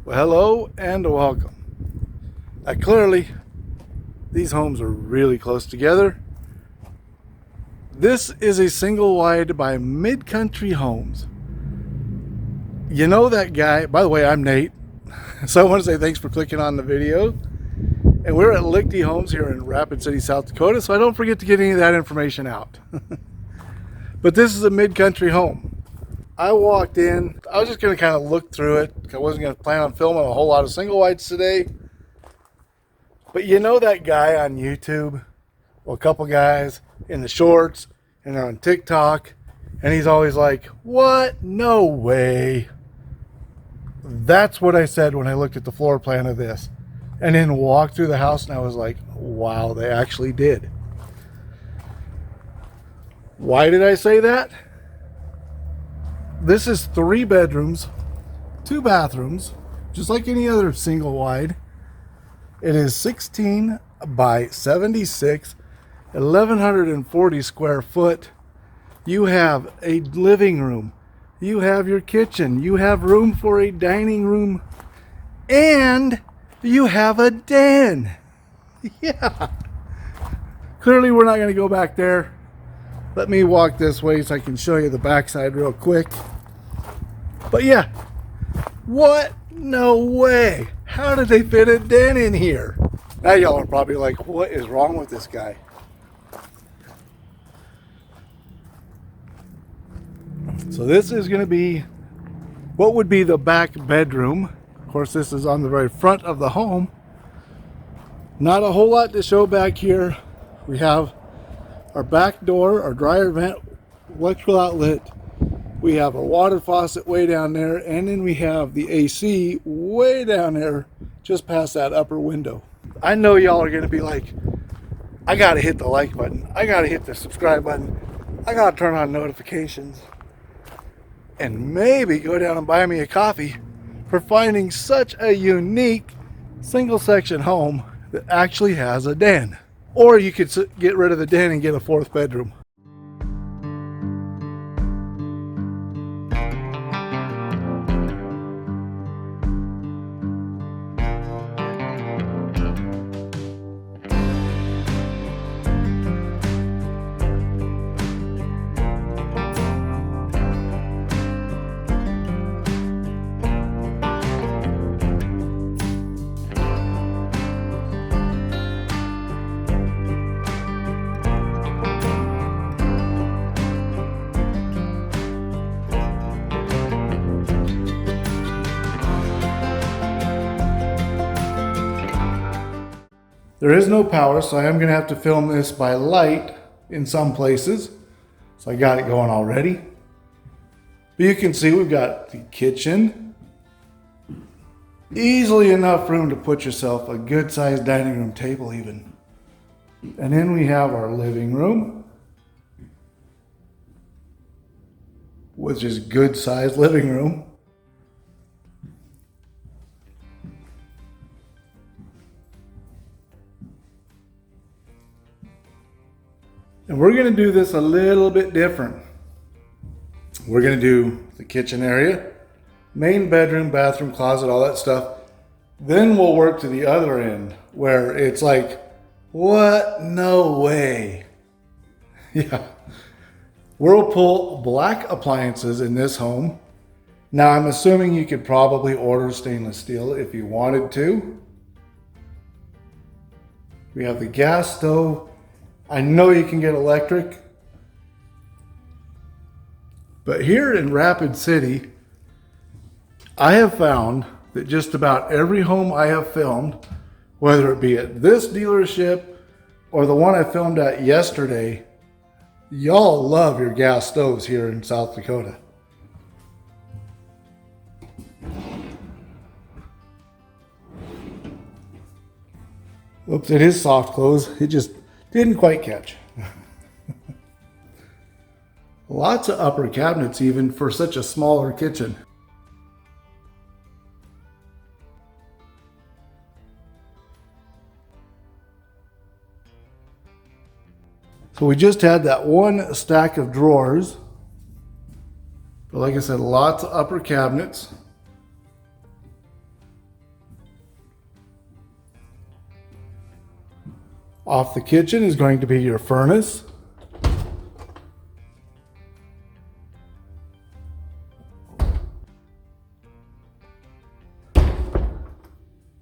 Well, hello and welcome. Clearly, these homes are really close together. This is a single wide by MidCountry Homes. You know that guy, by the way, I'm Nate. So I want to say thanks for clicking on the video. And we're at Liechty Homes here in Rapid City, South Dakota, so I don't forget to get any of that information out. But this is a MidCountry home. I walked in, I was just going to kind of look through it. I wasn't going to plan on filming a whole lot of single wides today. But you know that guy on YouTube? Well, a couple guys in the shorts and they're on TikTok. And he's always like, what? No way. That's what I said when I looked at the floor plan of this. And then walked through the house and I was like, wow, they actually did. Why did I say that? This is 3 bedrooms, 2 bathrooms, just like any other single wide. It is 16 by 76, 1,140 square foot. You have a living room, you have your kitchen, you have room for a dining room, and you have a den. Yeah. Clearly we're not going to go back there. Let me walk this way so I can show you the backside real quick. But yeah, what? No way. How did they fit a den in here? Now y'all are probably like, what is wrong with this guy? So this is going to be what would be the back bedroom. Of course, this is on the very front of the home. Not a whole lot to show back here. We have our back door, our dryer vent, electrical outlet. We have a water faucet way down there, and then we have the AC way down there, just past that upper window. I know y'all are gonna be like, I gotta hit the like button, I gotta hit the subscribe button, I gotta turn on notifications, and maybe go down and buy me a coffee for finding such a unique single section home that actually has a den. Or you could get rid of the den and get a 4th bedroom. There is no power, so I am going to have to film this by light in some places. So I got it going already. But you can see we've got the kitchen. Easily enough room to put yourself a good sized dining room table even. And then we have our living room, which is good sized living room. And we're going to do this a little bit different. We're going to do the kitchen area, main bedroom, bathroom, closet, all that stuff. Then we'll work to the other end where it's like, what? No way. Yeah. Whirlpool black appliances in this home. Now I'm assuming you could probably order stainless steel if you wanted to. We have the gas stove. I know you can get electric, but here in Rapid City, I have found that just about every home I have filmed, whether it be at this dealership or the one I filmed at yesterday, y'all love your gas stoves here in South Dakota. Oops, it is soft close. It just didn't quite catch. Lots of upper cabinets even for such a smaller kitchen. So we just had that one stack of drawers. But like I said, lots of upper cabinets. Off the kitchen is going to be your furnace.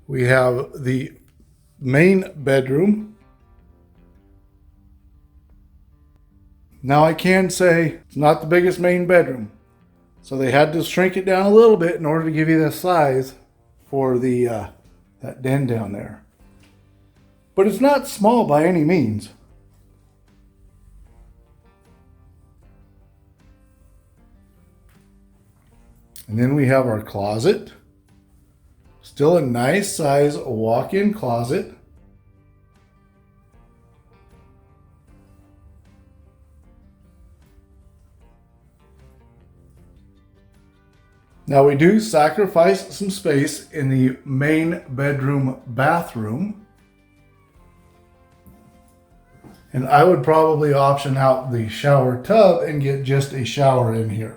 We have the main bedroom. Now I can say it's not the biggest main bedroom, so they had to shrink it down a little bit in order to give you the size for the that den down there. But it's not small by any means. And then we have our closet. Still a nice size walk-in closet. Now we do sacrifice some space in the main bedroom bathroom. And I would probably option out the shower tub and get just a shower in here.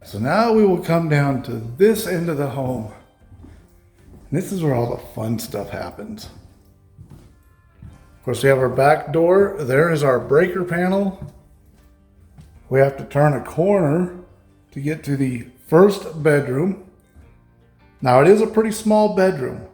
So now we will come down to this end of the home. And this is where all the fun stuff happens. Of course, we have our back door. There is our breaker panel. We have to turn a corner to get to the first bedroom. Now it is a pretty small bedroom.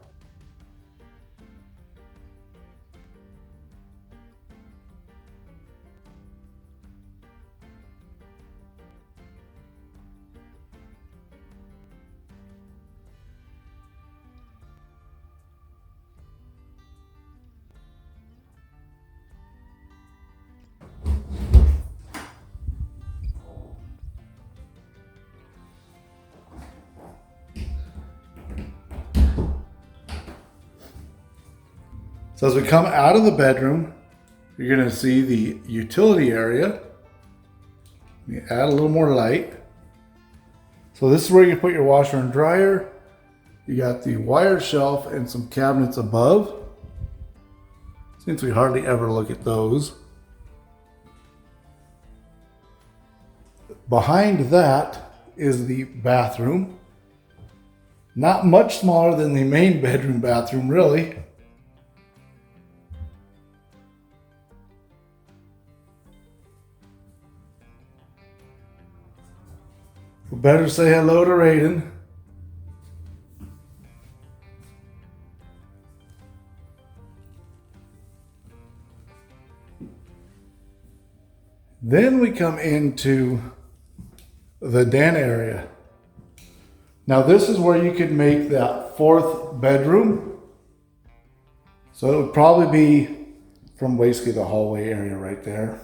So as we come out of the bedroom, you're going to see the utility area. You add a little more light. So this is where you put your washer and dryer. You got the wire shelf and some cabinets above. Since we hardly ever look at those. Behind that is the bathroom. Not much smaller than the main bedroom bathroom, really. We better say hello to Raiden. Then we come into the den area. Now this is where you could make that fourth bedroom. So it would probably be from basically the hallway area right there.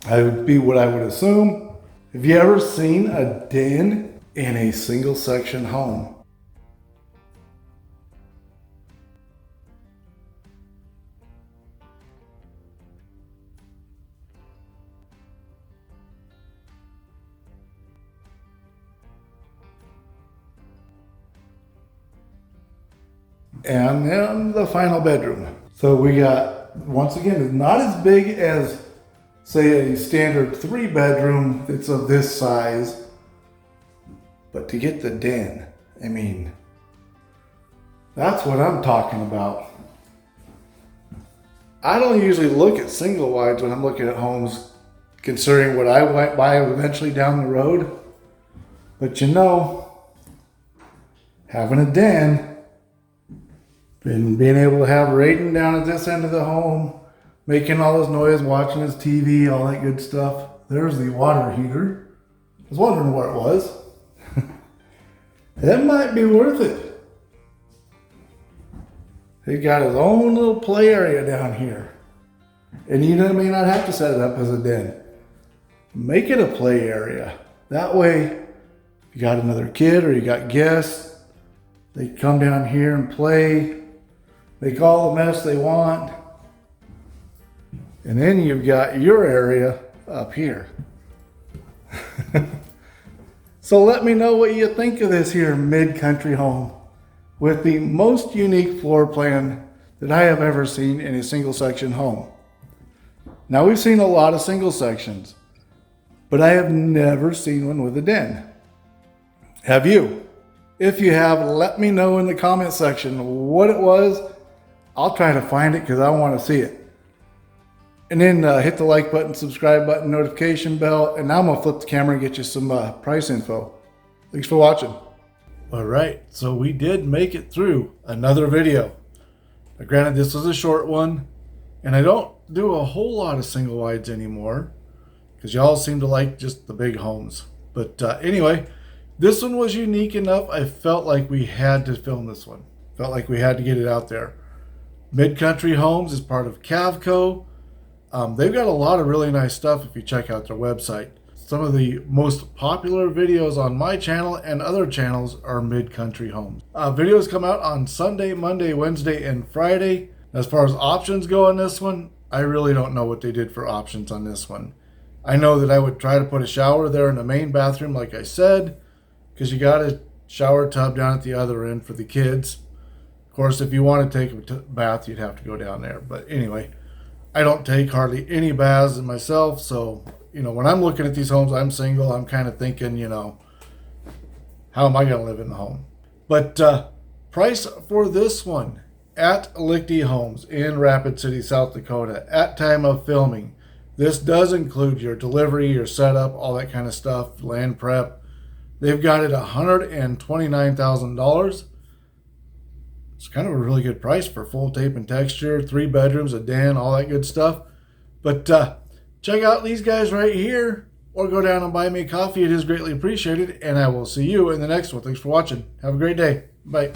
That would be what I would assume. Have you ever seen a den in a single section home? And then the final bedroom. So we got, once again, it's not as big as, say, a standard 3-bedroom that's of this size. But to get the den, I mean, that's what I'm talking about. I don't usually look at single wides when I'm looking at homes, considering what I might buy eventually down the road. But you know, having a den, and being able to have Raiden down at this end of the home, making all this noise, watching his TV, all that good stuff. There's the water heater. I was wondering what it was. That might be worth it. He got his own little play area down here. And you may not have to set it up as a den. Make it a play area. That way, if you got another kid or you got guests, they come down here and play, make all the mess they want. And then you've got your area up here. So let me know what you think of this here MidCountry home with the most unique floor plan that I have ever seen in a single section home. Now, we've seen a lot of single sections, but I have never seen one with a den. Have you? If you have, let me know in the comment section what it was. I'll try to find it because I want to see it. And then hit the like button, subscribe button, notification bell, and now I'm going to flip the camera and get you some price info. Thanks for watching. All right, so we did make it through another video. Now, granted, this was a short one, and I don't do a whole lot of single wides anymore because y'all seem to like just the big homes. But anyway, this one was unique enough. I felt like we had to film this one. Felt like we had to get it out there. MidCountry Homes is part of Cavco. They've got a lot of really nice stuff if you check out their website. Some of the most popular videos on my channel and other channels are MidCountry Homes. Videos come out on Sunday, Monday, Wednesday, and Friday. As far as options go on this one, I really don't know what they did for options on this one. I know that I would try to put a shower there in the main bathroom, like I said, because you got a shower tub down at the other end for the kids. Of course, if you want to take a bath, you'd have to go down there. But anyway, I don't take hardly any baths myself, so, when I'm looking at these homes, I'm single, I'm kind of thinking, how am I going to live in the home? But price for this one at Liechty Homes in Rapid City, South Dakota, at time of filming, this does include your delivery, your setup, all that kind of stuff, land prep. They've got it $129,000. It's kind of a really good price for full tape and texture, 3 bedrooms, a den, all that good stuff. But check out these guys right here, or go down and buy me a coffee. It is greatly appreciated, and I will see you in the next one. Thanks for watching. Have a great day. Bye.